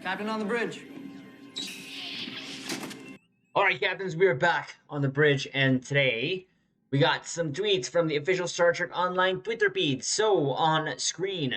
Captain on the bridge. Alright, Captains, we are back on the bridge, and today we got some tweets from the official Star Trek Online Twitter feed. So, on screen.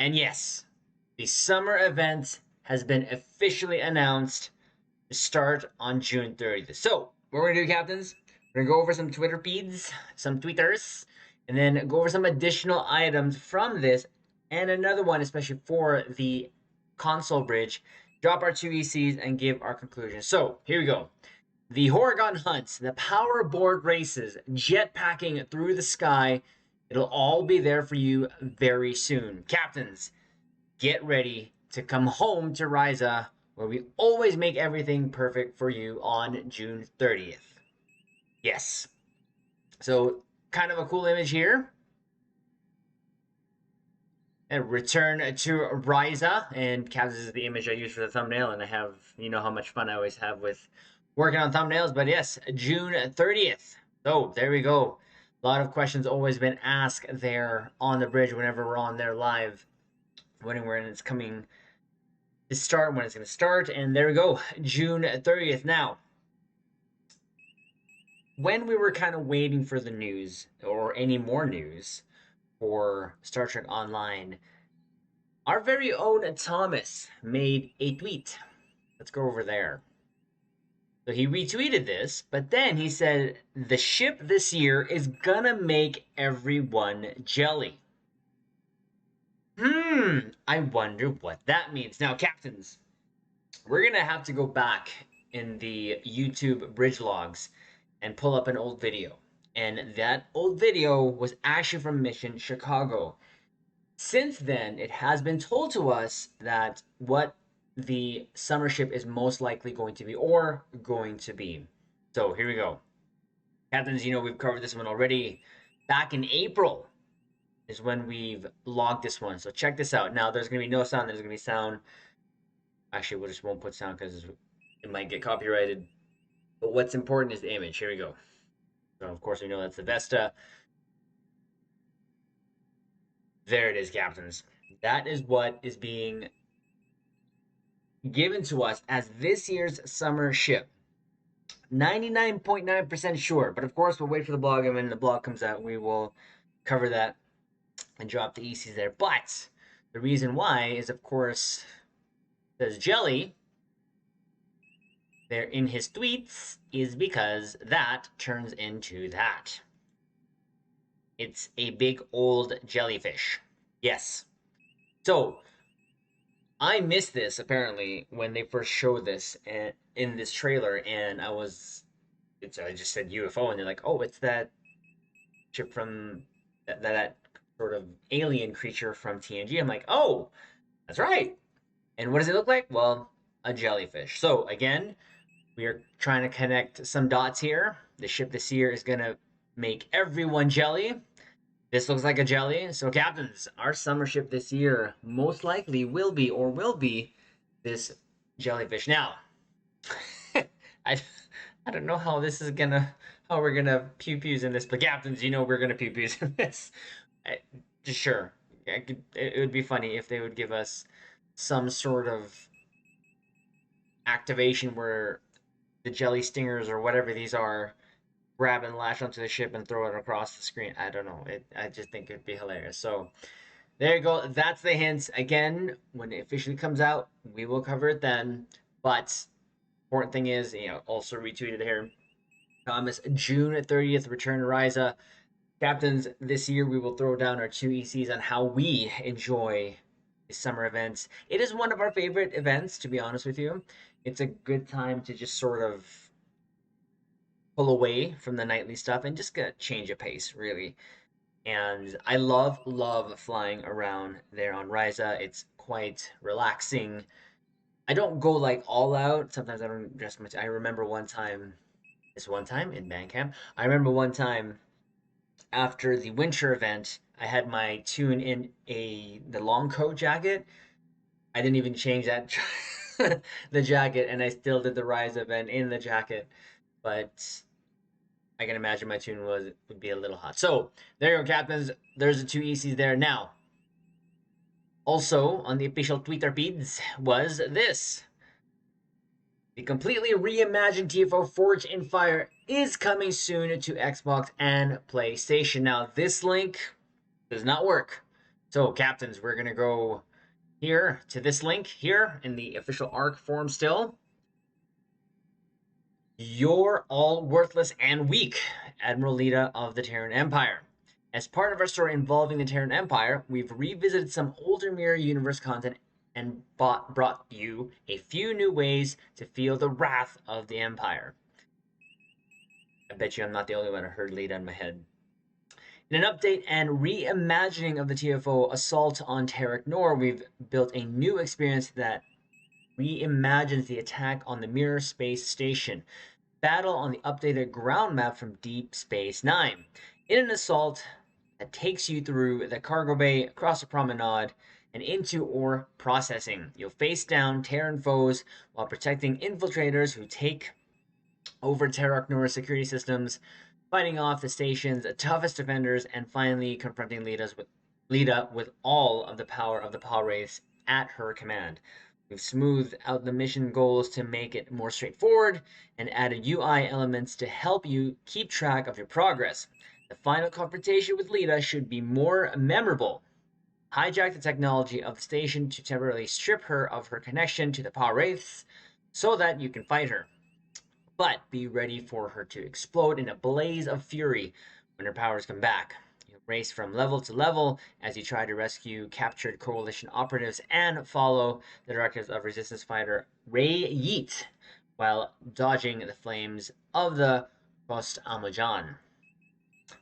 And yes, the summer event has been officially announced to start on June 30th. So, what we're gonna do, Captains, we're gonna go over some Twitter feeds, some tweeters, and then go over some additional items from this, and another one, especially for the console bridge, drop our two ECs, and give our conclusion. So, here we go. The Horgon hunts, the power board races, jetpacking through the sky. It'll all be there for you very soon. Captains, get ready to come home to Risa, where we always make everything perfect for you on June 30th. Yes. So, kind of a cool image here. And return to Risa, and Captains is the image I use for the thumbnail, and I have, you know how much fun I always have with working on thumbnails, but yes, June 30th. So, there we go. A lot of questions always been asked there on the bridge whenever we're on there live, wondering when it's coming to start, when it's going to start, and there we go, June 30th. Now, when we were kind of waiting for the news, or any more news, for Star Trek Online, our very own Thomas made a tweet. Let's go over there. So he retweeted this, but then he said, the ship this year is gonna make everyone jelly. I wonder what that means. Now, Captains, we're gonna have to go back in the YouTube bridge logs and pull up an old video. And that old video was actually from Mission Chicago. Since then, it has been told to us that what the summer ship is most likely going to be, or going to be. So here we go. Captains, you know we've covered this one already. Back in April is when we've logged this one. So check this out. Now, there's going to be no sound. There's going to be sound. Actually, we just won't put sound because it might get copyrighted. But what's important is the image. Here we go. So, of course, we know that's the Vesta. There it is, Captains. That is what is being given to us as this year's summer ship. 99.9% sure, but of course we'll wait for the blog, and when the blog comes out, we will cover that and drop the ECs there. But the reason why is, of course, says Jelly there in his tweets, is because that turns into that. It's a big old jellyfish. Yes. So, I missed this, apparently, when they first showed this in this trailer, and I just said UFO, and they're like, oh, it's that ship from that sort of alien creature from TNG. I'm like, oh, that's right. And what does it look like? Well, a jellyfish. So, again, we are trying to connect some dots here. The ship this year is going to make everyone jelly. This looks like a jelly. So, Captains, our summer ship this year most likely will be this jellyfish. Now, I don't know how this is how we're gonna pew pews in this, but Captains, you know we're gonna pew pews in this. Just sure. It would be funny if they would give us some sort of activation where the jelly stingers or whatever these are grab and lash onto the ship and throw it across the screen. I don't know. I just think it'd be hilarious. So there you go. That's the hints. Again, when it officially comes out, we will cover it then. But important thing is, also retweeted here. Thomas, June 30th, return to Risa. Captains, this year we will throw down our two ECs on how we enjoy the summer events. It is one of our favorite events, to be honest with you. It's a good time to just sort of pull away from the nightly stuff and just get a change of pace, really. And I love flying around there on Risa. It's quite relaxing. I don't go like all out. Sometimes I don't dress much. I remember one time in band camp. I remember one time after the winter event, I had my tune in the long coat jacket. I didn't even change that the jacket, and I still did the Rise event in the jacket. But I can imagine my tune would be a little hot. So there you go, Captains. There's the two ECs there. Now, Also on the official Twitter feeds was this. The completely reimagined TFO Forge in Fire is coming soon to Xbox and PlayStation. Now, this link does not work. So, captains, we're going to go here to this link here in the official ARC forum still. You're all worthless and weak, Admiral Lita of the Terran Empire. As part of our story involving the Terran Empire, we've revisited some older Mirror Universe content and brought you a few new ways to feel the wrath of the Empire. I bet you I'm not the only one who heard Lita in my head. In an update and reimagining of the TFO assault on Terek Nor, we've built a new experience that reimagines the attack on the Mirror Space Station. Battle on the updated ground map from Deep Space Nine. In an assault that takes you through the cargo bay, across the promenade, and into ore processing. You'll face down Terran foes while protecting infiltrators who take over Terok Nora's security systems, fighting off the station's toughest defenders, and finally confronting Lita with all of the power of the Power Wraiths at her command. We've smoothed out the mission goals to make it more straightforward and added UI elements to help you keep track of your progress. The final confrontation with Lita should be more memorable. Hijack the technology of the station to temporarily strip her of her connection to the Power Wraiths so that you can fight her. But be ready for her to explode in a blaze of fury when her powers come back. You race from level to level as you try to rescue captured Coalition operatives and follow the directives of Resistance fighter Ray Yeet while dodging the flames of the Post Amajan.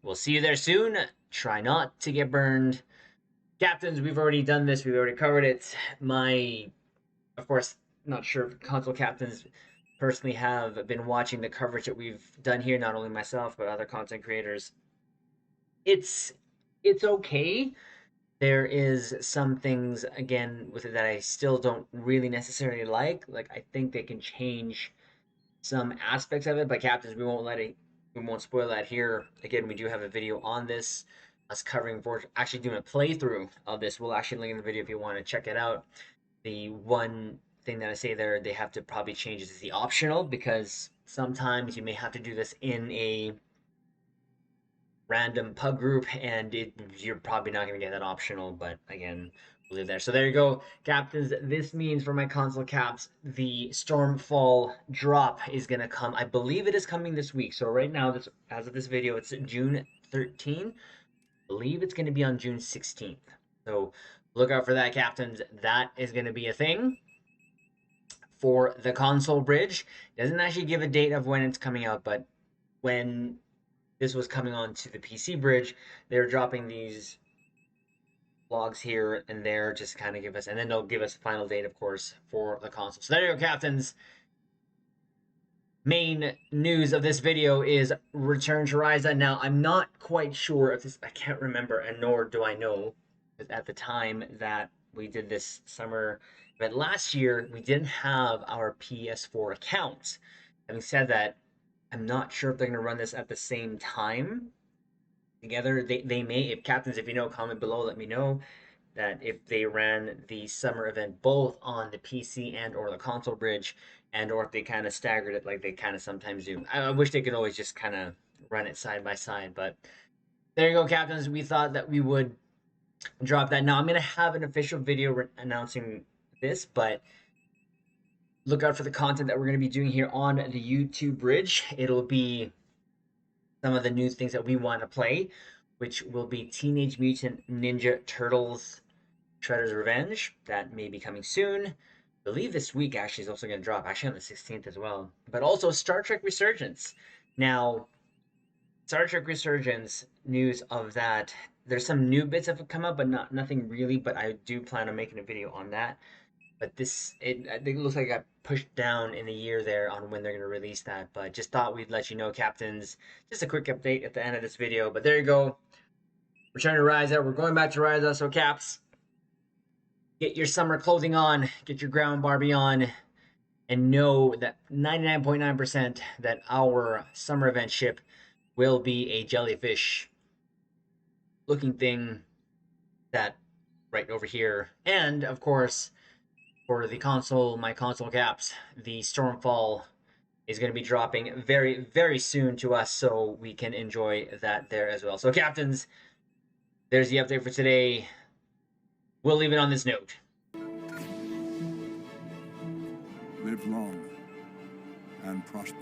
We'll see you there soon. Try not to get burned. Captains, we've already done this. We've already covered it. Of course, not sure if console captains personally have been watching the coverage that we've done here, not only myself but other content creators. It's okay. There is some things again with it that I still don't really necessarily like. Like I think they can change some aspects of it, but captains, we won't spoil that here. Again, we do have a video on this, us covering for actually doing a playthrough of this. We'll actually link in the video if you want to check it out. The one thing that I say there, they have to probably change is the optional, because sometimes you may have to do this in a random pub group and you're probably not going to get that optional, but again, we'll leave there. So there you go, captains. This means for my console caps, the Stormfall drop is going to come. I believe it is coming this week. So right now, as of this video, it's June 13th. I believe it's going to be on June 16th. So look out for that, captains. That is going to be a thing for the console bridge. It doesn't actually give a date of when it's coming out, but when this was coming on to the PC bridge, they're dropping these logs here and there, just kind of give us, and then they'll give us a final date, of course, for the console. So there you go, captains. Main news of this video is Return to Risa. Now, I'm not quite sure if this, I can't remember, and nor do I know, at the time that we did this summer event last year, we didn't have our PS4 account. Having said that, I'm not sure if they're going to run this at the same time together. They may. If captains, if you know, comment below, let me know that if they ran the summer event both on the PC and or the console bridge, and or if they kind of staggered it like they kind of sometimes do. I wish they could always just kind of run it side by side, but there you go, captains. We thought that we would drop that. Now I'm going to have an official video announcing this, but look out for the content that we're going to be doing here on the YouTube bridge. It'll be some of the new things that we want to play, which will be Teenage Mutant Ninja Turtles Shredder's Revenge. That may be coming soon. I believe this week actually is also going to drop, actually on the 16th as well. But also Star Trek Resurgence. Now, Star Trek Resurgence, news of that. There's some new bits that have come up, but nothing really. But I do plan on making a video on that. But I think it looks like I got pushed down in a year there on when they're going to release that. But just thought we'd let you know, captains. Just a quick update at the end of this video. But there you go. Return to Risa. We're going back to Risa. So, caps, get your summer clothing on. Get your ground Barbie on. And know that 99.9% that our summer event ship will be a jellyfish looking thing that right over here. And of course, for the console, my console caps, the Stormfall is going to be dropping very, very soon to us, so we can enjoy that there as well. So, captains, there's the update for today. We'll leave it on this note. Live long and prosper.